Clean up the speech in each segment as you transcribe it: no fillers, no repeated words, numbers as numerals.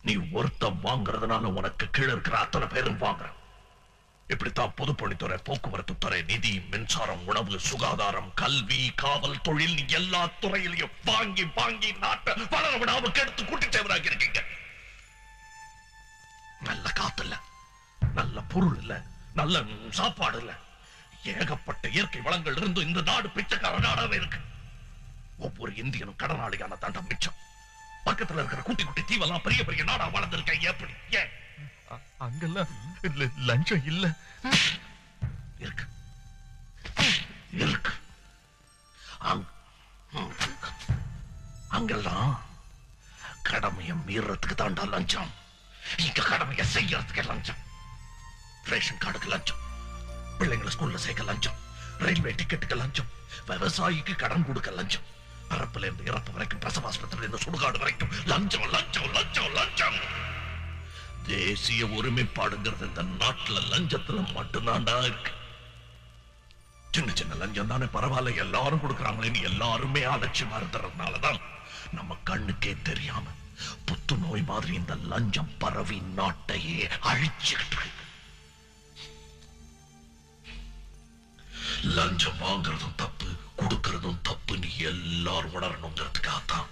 நீ ஒருத்தம் வாங்குறதுனால உனக்கு கீழே இருக்கிற அத்தனை பேரும் வாங்குற. இப்படித்தான் பொதுப்பணித்துறை, போக்குவரத்து துறை, நிதி, மின்சாரம், உணவு, சுகாதாரம், கல்வி, காவல், தொழில், நீ எல்லா துறையிலையும் வாங்கி வாங்கி நாட்டை வளர விடாம கெடுத்து கூட்டிச்சவராக இருக்கீங்க. நல்ல காத்து இல்ல, நல்ல பொருள் இல்ல, நல்ல சாப்பாடு இல்ல, ஏகப்பட்ட இயற்கை வளங்கள் இருந்து இந்த நாடு பிச்சைக்கார நாடாவே இருக்கு. ஒவ்வொரு இந்தியனும் கடனாளியான தண்டம் மிச்சம். பக்கத்துல இருக்கிற குட்டி குட்டி தீவெல்லாம் பெரிய பெரிய நாடா வளர்ந்திருக்க. எப்படி? ஏன் அங்கெல்லாம் லஞ்சம் இல்ல? இருக்கு இருக்கு. அங்கெல்லாம் கடமையை மீறதுக்கு தாண்டா லஞ்சம். இங்க கடமையை செய்யறதுக்கு லஞ்சம். ரேஷன் கார்டுக்கு லஞ்சம், பிள்ளைங்களை ஸ்கூல்ல சேர்க்க லஞ்சம், ரயில்வே டிக்கெட்டுக்கு லஞ்சம், விவசாயிக்கு கடன் கொடுக்க லஞ்சம், பரப்புல இருந்து இறப்பு வரைக்கும், பிரசவாஸ்பத்திரியில இருந்து சுடுகாடு வரைக்கும் லஞ்சம் லஞ்சம் லஞ்சம் லஞ்சம். தேசிய ஒருமைப்பாடுங்கிறது இந்த நாட்டுல லஞ்சத்துல மட்டும்தான்டா இருக்கு. சின்ன சின்ன லஞ்சம் தானே பரவாயில்ல, எல்லாரும் கொடுக்கறாங்களேன்னு எல்லாருமே அலட்சியமா இருந்ததுனாலதான் நம்ம கண்ணுக்கே தெரியாம புத்துநோய் மாதிரி இந்த லஞ்சம் பரவி நாட்டையே அழிச்சுக்கிட்டு இருக்கு. லஞ்சம் வாங்குறதும் தப்பு, கொடுக்கறதும் தப்பு, நீ எல்லாரும் உணரணுங்கிறதுக்காகத்தான்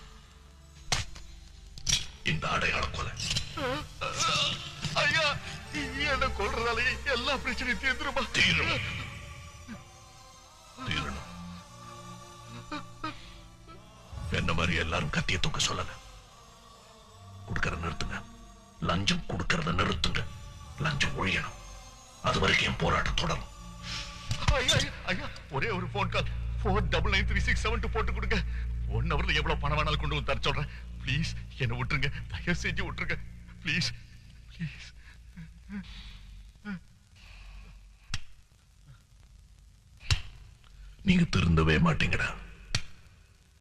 இந்த அடையாள கொலை. ஐயா, என்ன கொல்றதாலே எல்லா பிரச்சனையும் தீர்ந்துருமா? தீரணும் தீரணும். என்ன மாதிரி எல்லாரும் கத்திய தூக்க சொல்லல. கொடுக்கறத நிறுத்துங்க, லஞ்சம் கொடுக்கறத நிறுத்துங்க. லஞ்சம் ஒழியணும். அது வரைக்கும் என் போராட்டம் தொடரும். ஐயா, ஒரே ஒரு போன் கால் 499367 போட்டு கொடுங்க. 1 ஹவர்ல எவ்வளவு பணம் வேணாலும் கொண்டு வந்து தர சொல்றேன். ப்ளீஸ் என்ன விட்டுருங்க, தயவு செஞ்சு விட்டுருங்க. Please please. நீங்க திருந்தவே மாட்டீங்கடா.